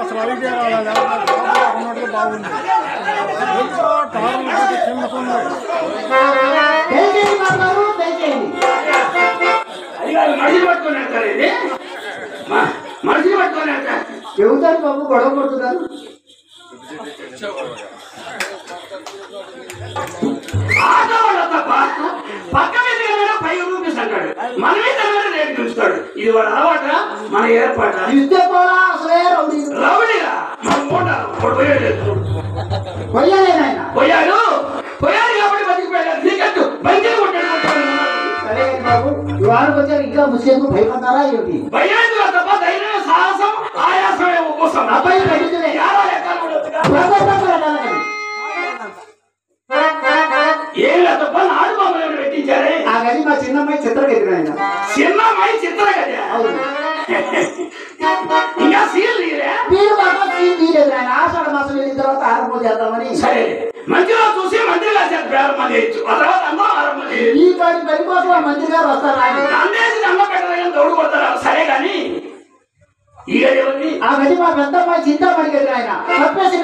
అసలు ఐడియా ఉన్నట్టు బాగుంది. మనిషిని పట్టుకొని చెబుతారు బాబు, గొడవ పడుతున్నారు. పక్క మీద పై రూపిస్తాడు, మన మీద రేటు చూస్తాడు. ఇది వాడు అలవాట, మన ఏర్పాట. ఇస్తే కూడా అసలే రౌడీరా మన పోయాడు కాబట్టి బతికిపోయాడు. క్రికెట్ బందీ కొట్టాడు. సరే బాబు, వాడికి వచ్చారు ఇంకా ముస్లింకు భయపడతారా ఏమిటి? భయం తప్ప ధైర్యం, సాహసం, ఆయాసమే ఉపసం. అబ్బాయి పెట్టించలే ఏం తప్ప నాడు బొమ్మలు పెట్టించారే. ఆ గది మా చిన్నమ్మాయి చిత్రగతి. చిన్నమ్మాయి చిత్రగతి ఇంకా సీల్ తీయలేదు. ఆషాఢ మాసం వెళ్ళిన తర్వాత ఆరంభం చేద్దామని. సరే, మంత్రిలో చూసి మంత్రి గారు ప్రారంభం చేయొచ్చు. ఆ తర్వాత అందరూ ఆరంభం చేయొచ్చు. ఈ పాటి పని కోసం ఆ మంత్రి గారు వస్తారా? అందేసి అన్న పెట్టాలని దౌడు కొడతారా? సరే కానీ ఈ గది ఎవరిది? ఆ గది మా పెద్దమ్మాయి చింతామణి గది. ఆయన చెప్పేసి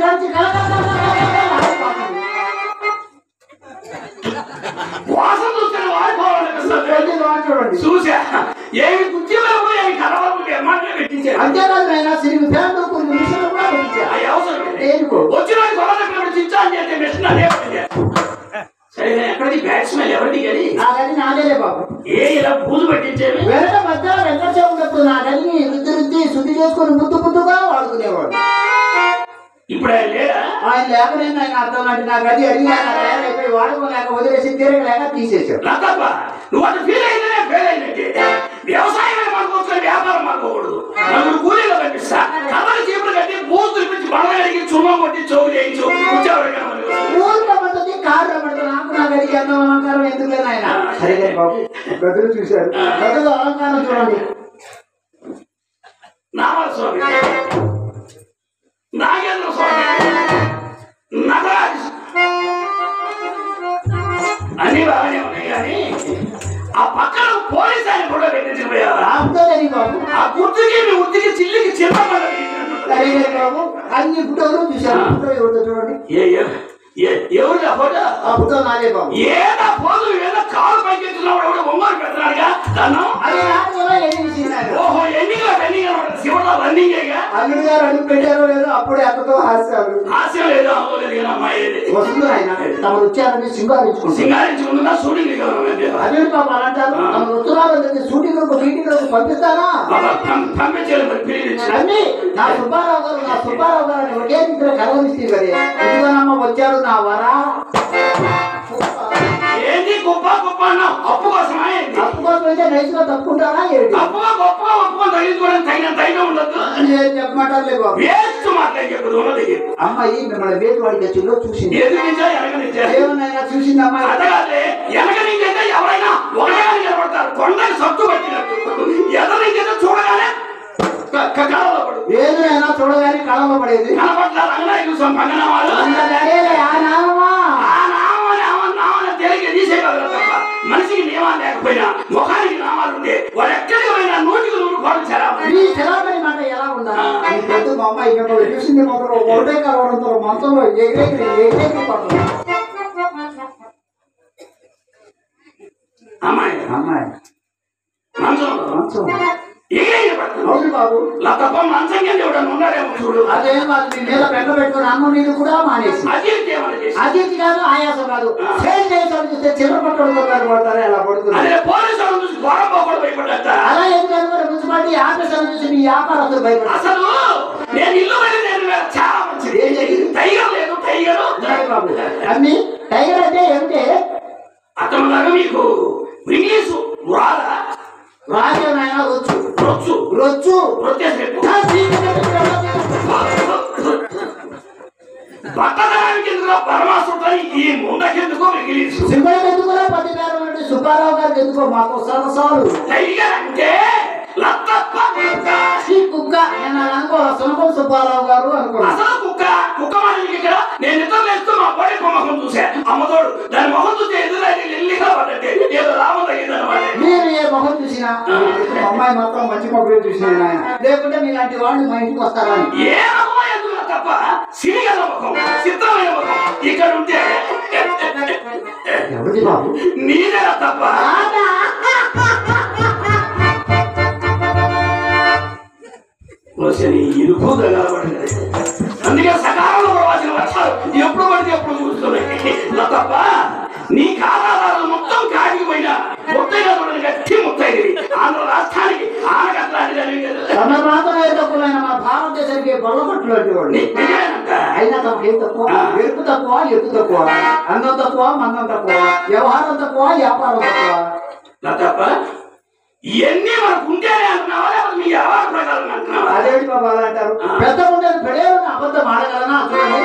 వాసన చూస్తే వాడిపోవాలనిపిస్తుంది. చూసా ఏమి కుర్చీలకు ఏమి కలవరకు ఎమ్మాటలు పెట్టించారు. అంతేకాదు ఆయన సిరిగి ఫ్యాన్లు కొన్ని మిషన్లు కూడా పెట్టించారు. అవసరం వచ్చిన కొలతప్పుడు చించా అని చెప్పి మిషన్ అదే. సరే, ఎక్కడిది బ్యాట్స్మెన్ ఎవరిది గది? ఆ గది నాదేలే బాబు. ఏ ఇలా పూజ పెట్టించేవి? వెనక మధ్య వెంకటేశ్వర ఉన్నప్పుడు నా గదిని రుద్ది శుద్ధి చేసుకుని ముద్దుగా వాడుకునేవాడు. ఇప్పుడు ఆయన లేడా? ఆయన లేకలేదు. ఆయన అర్థం అంటే నా గది అడిగిపోయి వాడుకోలేక వదిలేసి తీరగలేక తీసేసాడు. నువ్వు అటు ఫీల్ అయితేనే ఫెయిల్ అయినట్టే. వ్యవసాయం మానుకోవచ్చు, వ్యాపారం మానుకోకూడదు. నలుగురు కూలీలో కనిపిస్తా కథలు చీపులు కట్టి పూజలు పిలిపించి బండగడికి చుమ్మం కొట్టి చోగు చేయించు ఊరుకోబడుతుంది. కారు పడుతుంది. నాకు నా గదికి ఎంతో అలంకారం ఎందుకు లేదు ఆయన. సరే బాబు, గదులు చూశారు. గదులు అలంకారం చూడండి. నామాల స్వామి, నాగేంద్ర స్వామి, నటరాజ్ అన్ని బాగానే ఉన్నాయి. కానీ ఆ పక్కన పోలీస్ ఆయన కూడా పెట్టించిపోయారు. ఆ గుర్తుకి మీ ఉత్తికి చిల్లికి చిన్న బాబు అన్ని ఫోటోలు చూశారు. ఫోటో ఎవరితో చూడండి. ఎవరు ఆ ఫోటో? ఆ ఫోటో నాదే బాబు. ఏదో ఫోటో ఏదో కాలు పైకి ఎత్తున్నవాడు బొమ్మలు పెడతాడుగా దాన్ని. ఓహో, ఎన్నికల రన్నింగ్ శివలో రన్నింగేగా. అల్లుడు గారు అడుగు పెట్టారో లేదో అప్పుడే అక్కతో హాస్యం లేదు అవ్వలేదు. అమ్మాయి వస్తుంది. ఆయన తమరు వచ్చారని సింగారించుకుంటున్నా షూటింగ్ అదే పాప అంటారు. తమరు వస్తున్నారని షూటింగ్ మీటింగ్ పంపిస్తారా? పంపించాలి. నా సుబ్బారావు గారు ఒకే ఇంట్లో కలవనిస్తే కదే. ఇదిగోనమ్మ వచ్చారు నా వరా. ఏంటి గొప్ప గొప్ప అన్నావు? అప్పు కోసమా? అప్పు కోసం అయితే నైస్గా తప్పుకుంటారా? అప్పుగా గొప్పగా ఒప్పుకొని తగ్గించుకోవడానికి తగిన ధైర్యం ఉండదు. చెప్పమంటారులే బాబు. వేస్ట్ మాట్లాడి ఉన్నది. అమ్మాయి మిమ్మల్ని వేటు వాడి గచ్చిలో చూసింది. ఏమన్నా చూసింది అమ్మాయి? అడగాలి. వెనక నుంచైతే ఎవరైనా ఒకటిగా నిలబడతారు. కొండకి సత్తు పట్టినట్టు. ఎదురు నుంచైతే చూడగానే కళలో పడు. ఏదైనా చూడగానే కళలో పడేది. కనపడతారు. రంగనాయ చూసాం పంగనామాలు. మనిషికి నియమాలు లేకపోయినా ముఖానికి నామాలు ఉంటే వాడు ఎక్కడికి పోయినా 100కి 100 కోట్లు చరామణి మాట ఎలా ఉందా? పెద్ద మా అమ్మాయి చూసింది మాత్రం ఒకటే కలవడంతో మంచంలో ఎగిరేకి పడుతుంది. అమ్మాయి మంచం అవును బాబు. తప్ప మంచం కింద ఎవడన్నా ఉన్నారేమో చూడు. అదే వాళ్ళు మీ మీద పెద్ద పెట్టుకుని అన్నం నీళ్ళు కూడా మానేసి అతిథి కాదు, ఆయాసం కాదు. చూస్తే చిన్న పట్టడం పడతారే అలా పడుతుంది. అలా ఏం కాదు. మున్సిపాలిటీ ఆఫీసర్ చూసి మీ వ్యాపారస్తులు భయపడతారు. అసలు నేను ఇల్లు చాలా మంచిది. టైగర్ లేదు. టైగర్ బాబు అన్ని టైగర్ అంటే ఏమిటి? అతను మీకు ఇంగ్లీషు రాదా? రాజనాయన రొచ్చు బట్టడానికి పరమాసుని ఈ ముందకెందుకో మిగిలించు. సింహకెందుకు 10 పేరు సుబ్బారావు గారికి ఎందుకో మాకు సరసాలు. టైగర్ అంటే కుక్క. నేను అనుకో సుబ్బారావు గారు అనుకో. అసలు కుక్క మనకి ఇక్కడ నేను నిద్ర లేస్తూ మా బడి మొహం చూసా. అమ్మతోడు దాని మొహం చూస్తే ఎదురైతే ఎల్లిగా పడ్డట్టే ఏదో లాభం తగ్గిందనమాట. మీరు ఏ మొహం చూసి చూసిన మా అమ్మాయి మాత్రం మంచి మొగ్గులు చూసిన ఆయన లేకుంటే మీలాంటి వాళ్ళు మా ఇంటికి వస్తారని ఏ ముఖం ఎందుకు తప్ప సిరిగల ముఖం చిత్రమైన ముఖం ఇక్కడ ఉంటే ఎవరిది బాబు నీదే తప్ప ఇరుకు తగలబడింది. అందుకే సకాలంలో ప్రవచన వర్షాలు ఎప్పుడు పడితే ఎప్పుడు చూస్తున్నాయి తప్ప నీ ఖాతాదారులు మొత్తం కాటికి పోయినా ముత్తైగా చూడని గట్టి ముత్తైది ఆంధ్ర రాష్ట్రానికి ఆనకట్లాంటి జరిగింది. తమ మాత్రం ఏ తక్కువ మన భారతదేశానికి బొల్లగొట్లు వాడు అయినా తమకు ఏం తక్కువ ఎరుపు తక్కువ ఎత్తు తక్కువ అందం తక్కువ మందం తక్కువ వ్యవహారం తక్కువ వ్యాపారం తక్కువ తప్ప ఇవన్నీ మనకు ఉంటేనే అంటున్నావా లేకపోతే మీ వ్యవహార ప్రకారం అంటున్నావా? అదేంటి బాబు అలా అంటారు పెద్ద ఉండేది పెడేవని అబద్ధం ఆడగలనా చూడండి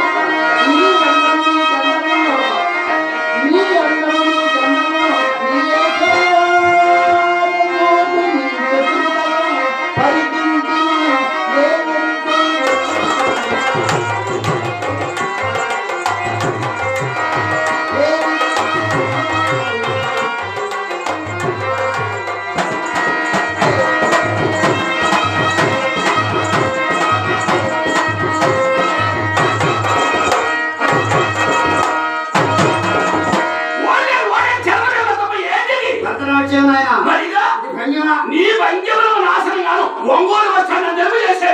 నీ భంగ్యములను నాశనం కాను ఒంగోలు వచ్చానని తెలుగు చేసే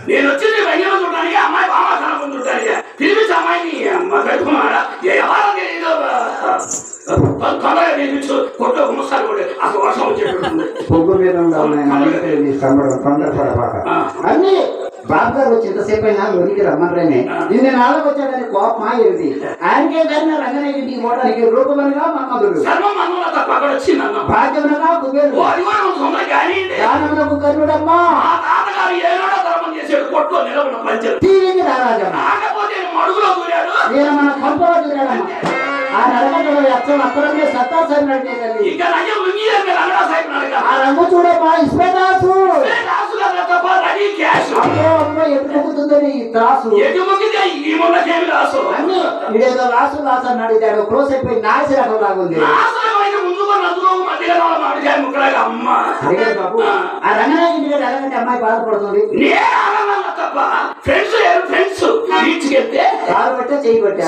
నేను వచ్చి నీ భంగ్యము చూడడానికి అమ్మాయి బాగా కనుకుంటుంటాను పిలిపించి అమ్మాయిని అమ్మ కట్టుకున్నాడా ఎవరో తెలియదు తొందరగా పిలిపించు కొట్టు ముస్తాను కూడా అసలు వర్షం వచ్చేటట్టుంది పొగ్గు మీద అన్ని బాబు గారు వచ్చి ఇంతసేపు అయినా లోనికి రమ్మన్రేనే నిన్న నాలుగు వచ్చాడని కోపమా ఏంటి ఆయనకే కానీ రంగనాయకుడికి పోవడానికి రూపమనగా మన్మధుడు భాగ్యమనగా కుబేరుడు దానమునకు కర్ణుడమ్మా తీరింది రారాజమ్మ ఈయన మన కంపలో దూరాడమ్మా ఆ నడకలో ఎక్కడ అక్కడే సత్తా సరినట్టే తల్లి ఆ రంగు చూడమ్మా ఇస్మేదాసు అమ్మో ఎదుగుతుందని త్రాసు అన్ని ఇదేదో లాసు లాసు అని అడిగాడు క్లోజ్ అయిపోయి నాసి రకం లాగుంది అడిగాడు బాబు ఆ రంగనాయకుడి ఇంటికి అడగంటే అమ్మాయి బాధపడుతుంది కాలు పట్టే చెయ్యి పట్టా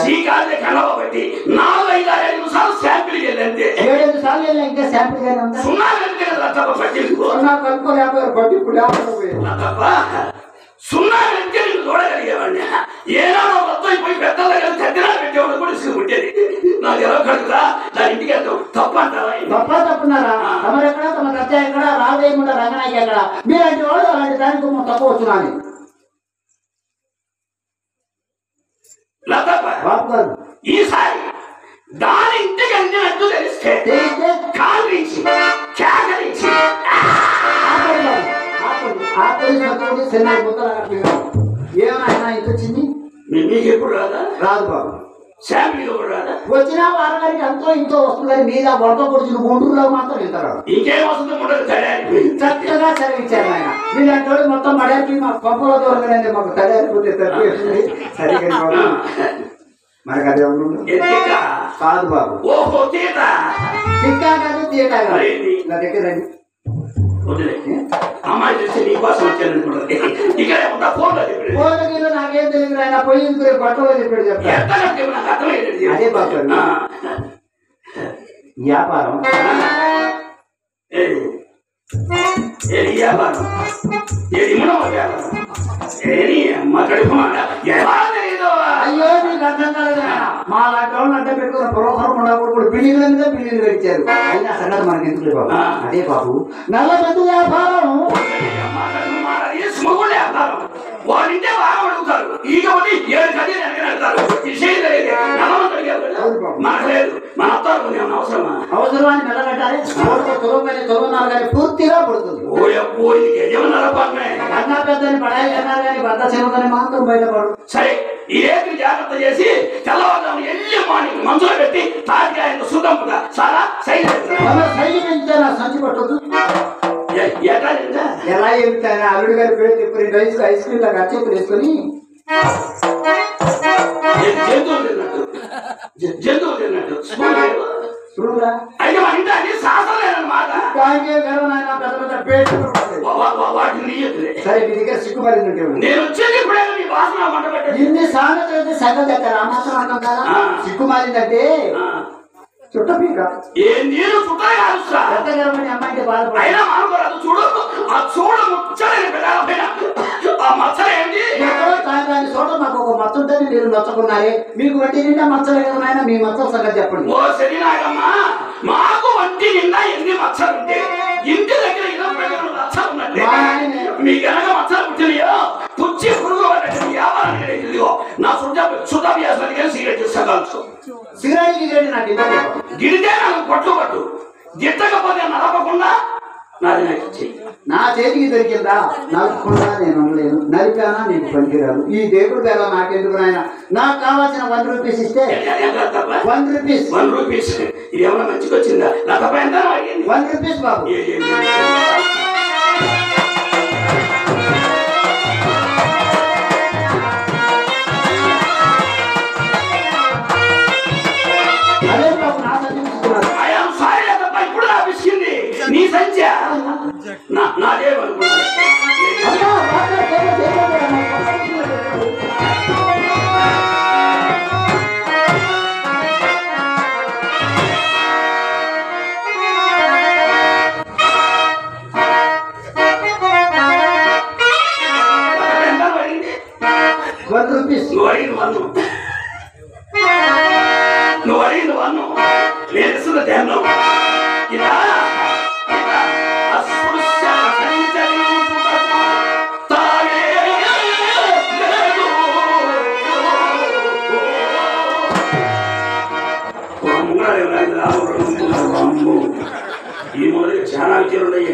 4-5 సార్లు శాంపిల్ వెళ్ళంటే 7-8 సార్లు వెళ్ళా ఇంకా శాంపిల్ గానే ఉందా సున్నా కనుక్కోలేకపోయారు బట్టి ఇప్పుడు సున్నా వెళ్తే నేను చూడగలిగేవాడిని ఏనాడో మొత్తం పోయి పెద్దల తగ్గినా పెట్టేవాడు కూడా ఉండేది నాకు ఎలా కడుగురా దాని ఇంటికి వెళ్తాం తప్పు అంటారా తప్పున్నారా తమరు ఎక్కడ తమ కచ్చ ఎక్కడ రాజేయకుండా రంగనాయకి ఎక్కడ మీలాంటి వాళ్ళు అలాంటి దానికి తక్కువ వచ్చున్నాను ఈసారి దాని ఇంటికి వెళ్ళినట్టు తెలిస్తే కాలించి కేకలించి ఏమైనా ఇంత వచ్చింది మీకు ఎప్పుడు రాదా? రాదు బాబు శాంపిల్ కూడా రాదా? వచ్చినా వారానికి అంతో ఇంతో వస్తుందని మీద వరద పొడిచిన గుంటూరులో మాత్రం ఇంత రాదు. ఇంకేం వస్తుంది చక్కగా సెలవిచ్చారు ఆయన మీలాంటి వాళ్ళు మొత్తం మడాకి మా పంపలో దూరంగానే మాకు తయారైపోతే తప్పేస్తుంది సరిగ్గా మనకు అదే కాదు బాబు ఓహో తీట తిక్కా కాదు తీట కాదు నా దగ్గర రండి అమ్మాయి చూసి నీ కోసం వచ్చాను ఇక్కడ ఫోన్లో నాకేం తెలియదు ఆయన పోయి బట్టలో చెప్పాడు చెప్తాను అదే బాబు వ్యాపారం వ్యాపారం అయ్యో నీకు అర్థం కాలేదు మా లాంటి వాళ్ళు అడ్డ పెట్టుకున్న పురోహరం ఉన్నప్పుడు బిల్డింగ్ మీద బిల్డింగ్ పెంచారు అయినా సంగతి మనకి ఎందుకు బాబు అదే బాబు నల్ల పెద్ద వ్యాపారం వాళ్ళింటే బాగా అడుగుతారు ఈగ 7 గదిలు వెనకడతారు మనకు లేదు మన అత్తారు అవసరమా అవసరమాన్ని మెల్లగట్టాలి తొలగనాలు కానీ పూర్తిగా పడుతుంది అన్నా పెద్దని పడాయి అన్నారు కానీ భర్త చిన్నదని మాత్రం బయటపడు సరే ఈ రేపు జాగ్రత్త చేసి తెల్లవారుజాము ఎల్లి మార్నింగ్ మంచులో పెట్టి తాటికాయలు సుగంపుగా చాలా సైజు పెంచితే నా సంచి పట్టదు ఎలా ఏమిటాయన అల్లుడు గారి పేరు చెప్పి 2 వయసులో ఐస్ క్రీమ్ లాగా అచ్చేపులు వేసుకొని జంతువులు తిన్నట్టు చూడరా అయితే మన ఇంటి శాస్త్రం లేదన్నమాట దానికి వాటిని సరే మీ దగ్గర సిగ్గుపడింది నేను వచ్చేది ఇప్పుడే నీ వాసన వంట పెట్టండి. ఇన్ని సామెతలు అయితే సంగతి దగ్గర ఆ మాత్రం అన్నాం కదా. సిగ్గుమారిందంటే చుట్టపీక ఏ నీరు చుట్టనే కాదు సార్. ఎంతగానని అమ్మాయికి బాధపడి అయినా అనుకోరాదు. చూడు ఆ చూడ ముచ్చలేని పెదాల పైన ఆ మచ్చలు ఏంటి? ఎక్కడో కాని చోట మాకు ఒక మచ్చ ఉందని మీరు నచ్చుకున్నారే. మీకు వడ్డీ నిండా మచ్చలే కదా నాయన, మీ మచ్చల సంగతి చెప్పండి. ఓ శరీరాగమ్మా, మాకు వంటి నిండా ఎన్ని మచ్చలు ఉంటే ఇంటి దగ్గర ఇరవై మచ్చలు ఉన్నట్టే మీ కనుక మచ్చలు పుట్టినయో పుచ్చి పురుగు పడ్డట్టు వ్యాపారం ఇదిగో నా సుధాభ్యాసానికి సిగరెట్ సగాల్చు. సిగరెట్ గిగరెట్ నాకు ఇంత గిడితే నాకు పట్టు గిట్టకపోతే నడపకుండా నాది నాకు చెయ్యి. నా చేతికి దొరికిందా నలుపుకుండా నేను ఉండలేను, నలిపానా నీకు పనికిరాదు. ఈ దేవుడు పేద నాకెందుకు నాయన. నాకు కావాల్సిన 1 రూపీస్ ఇస్తే 1 రూపీస్ 1 రూపీస్ ఇది ఏమన్నా మంచిగా వచ్చిందా? నా తప్ప ఎంత 1 రూపీస్ బాబు. అదే బాబు నా సంచిస్తున్నారు. ఇప్పుడు ఆపిస్తుంది నీ సంఖ్య నాదేమనుకున్నా. నువ్వు అడిగిన వన్ను నేను ఇస్తున్న ధ్యానం ఇలా ఈ మొదటి చాలా విషయాలు ఉన్నాయి.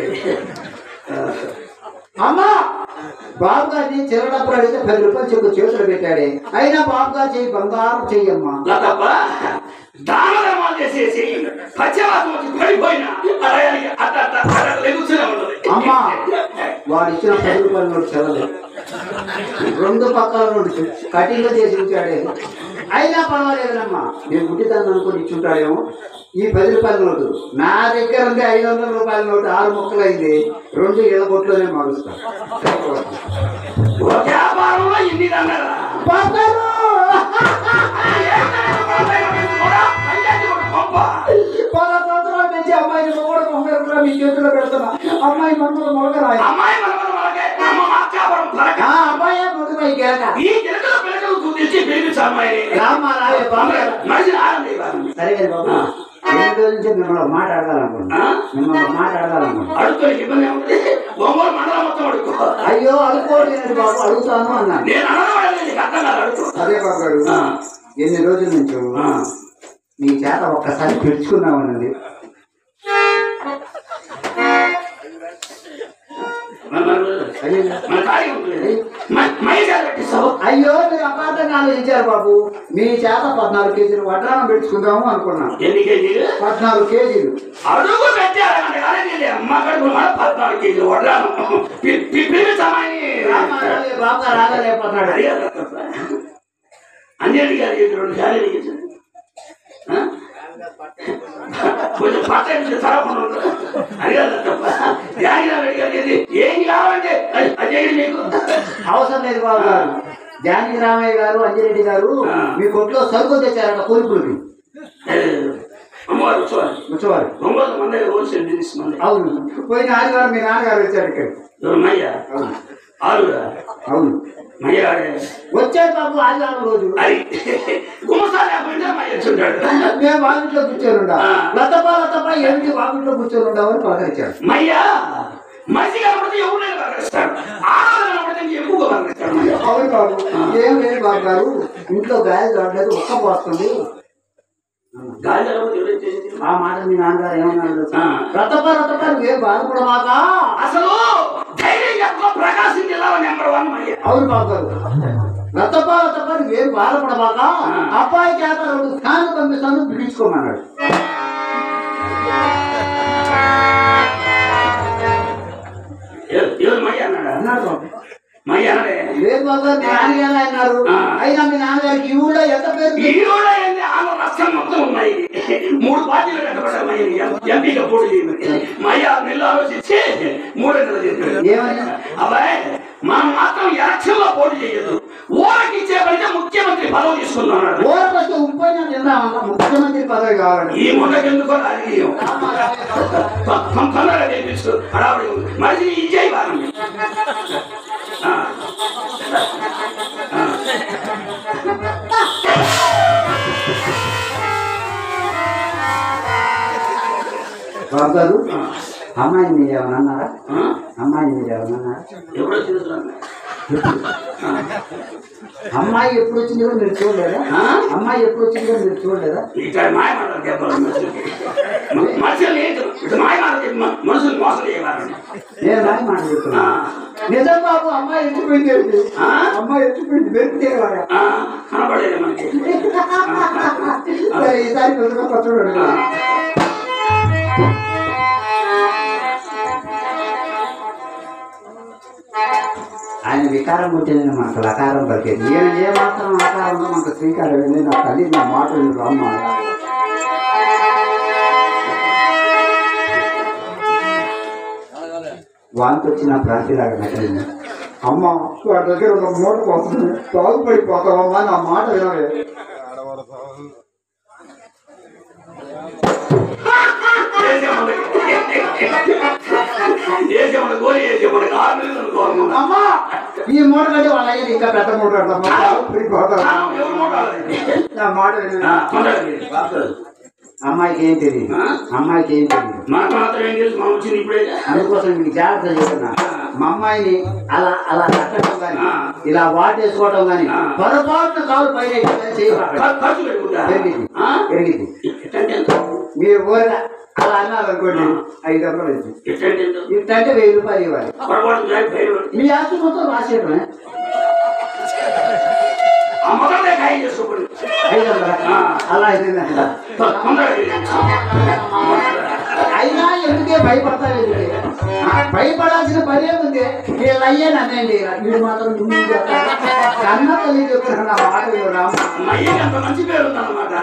అమ్మా బాబు గారిని చిరడప్పుడు అడిగితే 10 రూపాయలు చెప్పు చేతులు పెట్టాడే. అయినా బాబు గారు చెయ్యి బంగారం చెయ్యమ్మా. తప్ప దానధర్మాలు చేసేసి పచ్చవాసం వచ్చి పడిపోయినా అమ్మా వాడు ఇచ్చిన 10 రూపాయల నోటు చెల్లలేదు. 2 పక్కల నోటు కటింగ్ చేసి ఉంచాడే. అయినా పర్వాలేదమ్మా, నేను గుడ్డితనం అనుకుని ఇచ్చుంటాడేమో. ఈ 10 రూపాయల నోటు నా దగ్గర ఉంది. 500 రూపాయల నోటు 6 ముక్కలు అయింది. 2 ఇళ్ళ కొట్లోనే మారుస్తాను. వ్యాపారంలో ఇన్ని అమ్మాయిని కూడా మీ చేతిలో పెడుతున్నా. అమ్మాయి మనలో మొలకరాయి. అమ్మాయి సరే బాబు, 2 రోజుల నుంచి మిమ్మల్ని మాట్లాడాలనుకుంటున్నా. అయ్యో అడుకోలేదు బాబు, అడుగుతాను అన్నాను. అదే బాబు గారు, ఎన్ని రోజుల నుంచి మీ చేత ఒక్కసారి పిలుచుకున్నామన్నది. అయ్యో మీరు అపార్థంగా ఆలోచించారు బాబు. మీ చేత 14 కేజీలు వడ్రానం పెట్టుకుందాము అనుకున్నాం. ఎన్ని కేజీలు? 14 కేజీలు. అడుగు పెట్టారు. 14 కేజీలు వడ్రానం బాబా రాగలేకపోతున్నాడు. అన్నిటి గారు 2 సార్లు కొంచెం పట్ట తరపున అడిగారు తప్ప ఏం కావాలంటే అదే మీకు అవసరం లేదు బాబు గారు. జానకి రామయ్య గారు, అంజిరెడ్డి గారు మీ కొట్లో సరుకులు తెచ్చారట కూలిపులకి. అమ్మవారు వచ్చేవారు. అవును, పోయిన ఆదివారం మీ నాన్నగారు వచ్చారు ఇక్కడ. అవును వచ్చాడు బాబు ఆదివారం రోజు. మేము వాకిట్లో కూర్చొని ఉండా. లతపా ఏమిటి వాకిట్లో కూర్చొని ఉండవని పలకరించాడు. అవును బాబు, ఏం లేదు బాబు గారు, ఇంట్లో గాలి రావట్లేదు, ఒక్క పోస్తుంది. ఆ మాట మీ నాన్నగారు ఏమన్నారు? రతపా నువ్వేం బాధపడమాకా, అసలు ప్రకాశం జిల్లా నెంబర్ 1. అవును బాబు గారు, రతపా నువ్వేం బాధపడమాకా, అబ్బాయి చేత 2 ఫ్యాన్లు పంపిస్తాను పిలుచుకోమన్నాడు. ఎవరు మయ్య అన్నాడా? అన్నాడు బాబు. మయ్య అన్నాడే లేదు బాబు మీ నాన్నగారు అన్నారు. అయినా మీ నాన్నగారికి ఈ ఊళ్ళో ఎంత పేరు? ఈ ఊళ్ళో ఏంటి ఆంధ్ర రాష్ట్రం మొత్తం ఉన్నాయి. 3 పార్టీలు కట్టబడ్డాయి. ఎంపీగా పోటీ చేయమని మా 6 నెలలు ఆలోచించి 3 నెలలు చెప్పారు. ఏమని? అబ్బాయి మనం మాత్రం ఎలక్షన్ లో పోటీ చేయొద్దు, ఊరకి ఇచ్చేపడితే ముఖ్యమంత్రి పదవి తీసుకున్నాడు. ఊరకు వస్తే ముఖ్యమంత్రి పదవి కావాలి. ఈ మొన్నకెందుకో రాజకీయం తొందరగా చేపించు హడావుడి మనిషి ఇచ్చేయి బాగుంది. బాబు గారు అమ్మాయి మీరు ఏమన్నా అన్నారా? అమ్మాయి మీరు ఏమన్నా అన్నారా? ఎవరో చూస్తున్నాను. అమ్మాయి ఎప్పుడు వచ్చిందో మీరు చూడలేదా? అమ్మాయి ఎప్పుడు వచ్చిందో మీరు చూడలేదా? ఇక్కడ మాయమాటలు చెప్పాలి మనుషులు ఇటు మాయమాటలు మనుషులు మోసం చేయవారు. నేను మాయ మాట చెప్తున్నా. నిజం బాబు, అమ్మాయి ఎత్తిపోయింది. అమ్మాయి ఎత్తిపోయింది వెళ్తేవారా? కనపడలేదు మనకి. ఈసారి కొద్దిగా చూడండి. ఆయన వికారం పుట్టింది, మనకు లకారం పలికేది. ఈయన ఏమాత్రం ఆకారంలో మనకు శ్రీకారం వెళ్ళి నా తల్లి నా మాటలు రామ్మ వాంతి వచ్చిన ప్రాంతిలాగా నటింది. అమ్మ వాడి దగ్గర ఒక మూట పోతుంది, బాగుపడిపోతావమ్మా, నా మాట వినవే. అమ్మా ఈ మూట కంటే వాళ్ళ అయ్యేది ఇంకా పెద్ద మూట నా మాట అమ్మాయికి ఏం తెలియదు, అమ్మాయికి ఏం తెలియదు. అందుకోసం మీకు జాగ్రత్త చెప్తున్నా. మా అమ్మాయిని అలా అలా కట్టడం కానీ ఇలా వాటేసుకోవడం కానీ పొరపాటున కాలు పైన పెరిగింది. మీరు ఊరగా అలా అన్నారు అనుకోండి 500 ఇంతంటే 1000 రూపాయలు ఇవ్వాలి. మీ ఆస్తి మొత్తం రాసేయడమే. 500 అలా అయితే అయినా ఎందుకే భయపడతారు? ఎందుకే భయపడాల్సిన పని ఏముంది? వీళ్ళు అయ్యాను అనండి, వీడు మాత్రం కన్న తల్లి చెప్తున్నా నా మాట రామ. మంచి పేరు ఉందన్నమాట.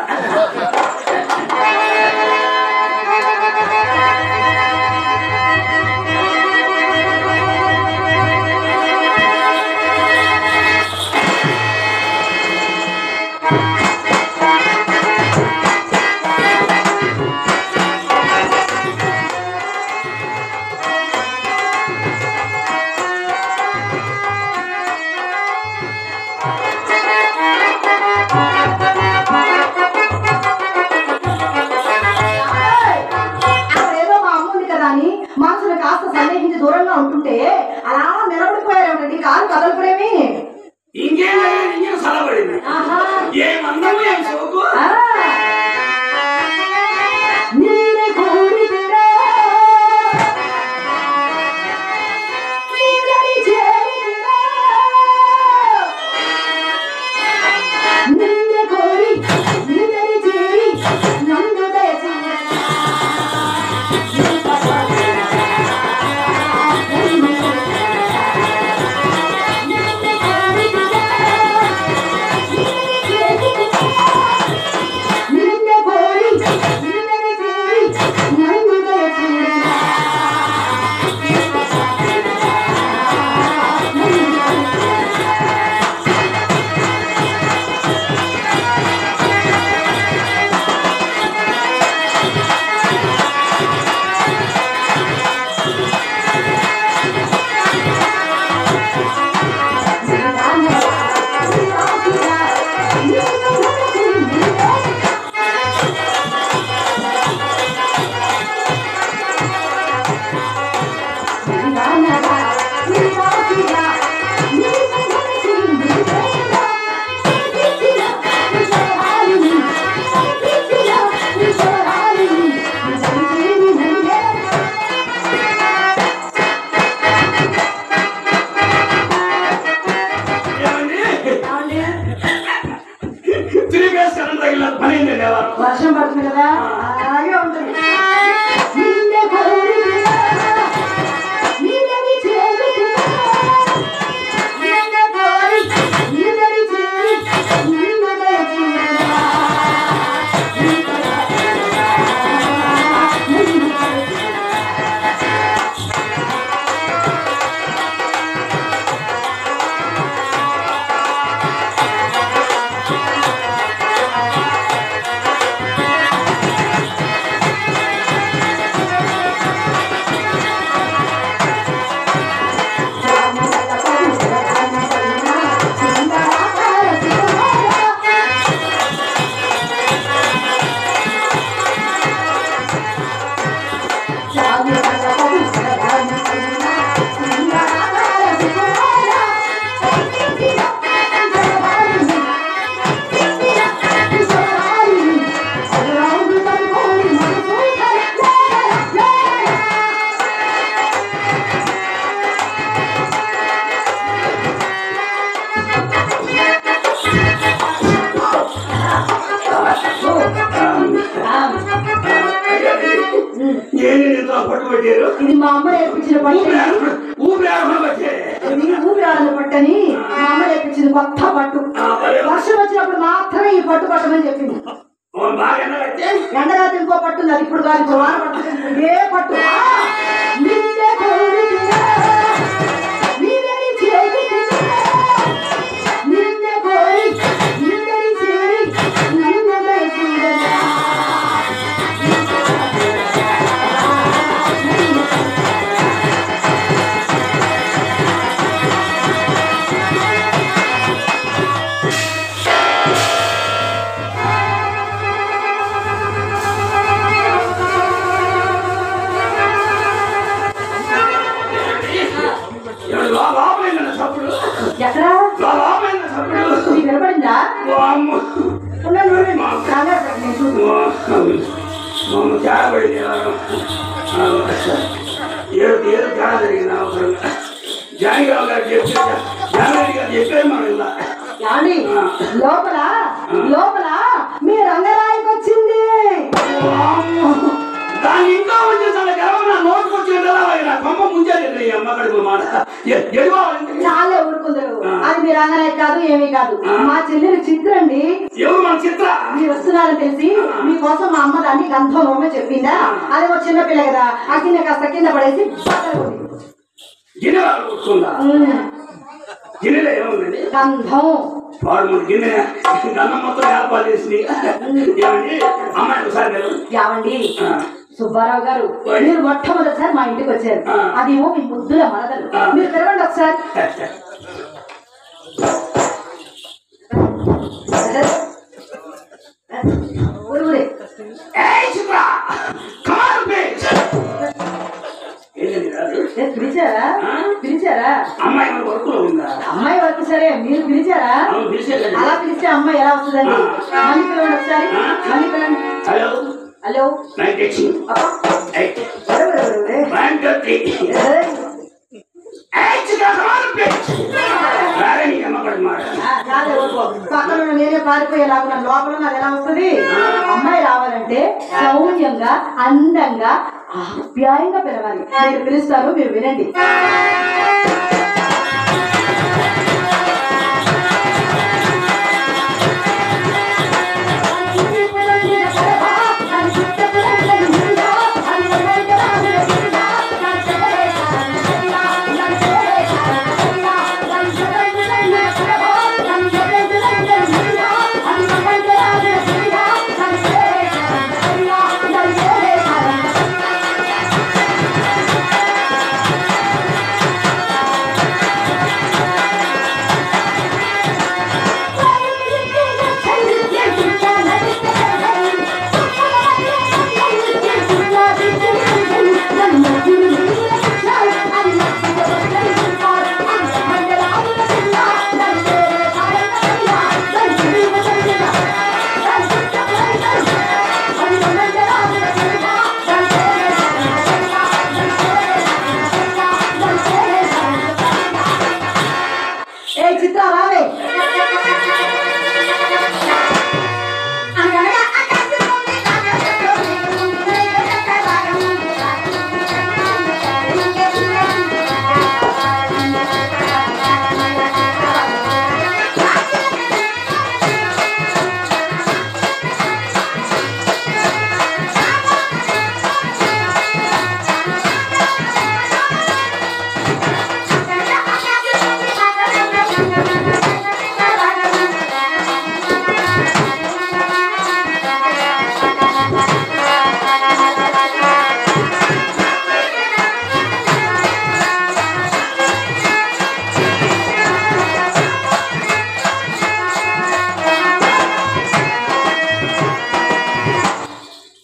ఇది మా అమ్మ నేర్పించిన పట్టు. ఊపిరాడల పట్టని మా అమ్మ నేర్పించిన కొత్త పట్టు. వర్షం వచ్చినప్పుడు మాత్రమే ఈ పట్టు పట్టమని చెప్పింది. ఎండగా ఇంకో పట్టుంది, అది ఇప్పుడు కాదు, వాన పడుతుంది. ఏ పట్టు ఎక్కడా వినపడిందా? లోపల లోపల మీ రంగరాయికి వచ్చింది. దాన్ని ఇంకా వచ్చేసాను గర్వం నా నోటుకు వచ్చిన కొమ్మ ముంచేది అమ్మ కడుపు మాట చాలే ఊరుకుందరు. అది మీరు రంగరాయి కాదు, ఏమీ కాదు, మా చెల్లెలు చిత్ర అండి. ఎవరు మన చిత్ర? మీరు వస్తున్నారని తెలిసి మీకోసం మా అమ్మ దాన్ని గంధం నోమే చెప్పిందా. అది ఒక చిన్న పిల్ల కదా, ఆ గిన్నె కాస్త కింద పడేసి గిన్నె కొట్టుకుందా? గిన్నెలో ఏముందండి? గంధం. వాడు మన గిన్నె గంధం మొత్తం ఏర్పాటు చేసింది. ఏమండి అమ్మాయి ఒకసారి ఏమండి సుబ్బారావు గారు, మీరు మొట్టమొదటిసారి మా ఇంటికి వచ్చారు. అదేమో మీ ముద్దుల మరదలు. మీరు తెరవండి ఒకసారి. పిలిచారా? పిలిచారా? అమ్మాయి వర్క్ ఉందా? అమ్మాయి వర్క్ సరే, మీరు పిలిచారా? అలా పిలిస్తే అమ్మాయి ఎలా వస్తుందండి? మళ్ళీ పిలవండి ఒకసారి. మళ్ళీ పిలవండి. హలో హలో పక్కన నేనే పారిపోయేలాగా లోపల నాకు ఎలా వస్తుంది? అమ్మాయి రావాలంటే సౌమ్యంగా, అందంగా, ఆప్యాయంగా పిలవాలి. మీరు పిలుస్తారు, మీరు వినండి.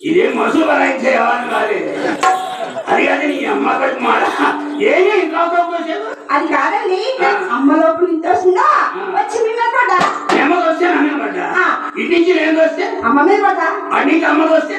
ఇదేం మసూలు బరాయించే వ్యవహారం కాదు. అది నీ అమ్మ కడుపు మాట ఏమి ఇంట్లో వచ్చేది అది కాదండి అమ్మ లోపల ఇంత వస్తుందా వచ్చి మీ మీద పడ్డా అమ్మకి వస్తే నా మీద పడ్డా ఇటు నుంచి నేను వస్తే అమ్మ మీద పడ్డా అటు నుంచి అమ్మకి వస్తే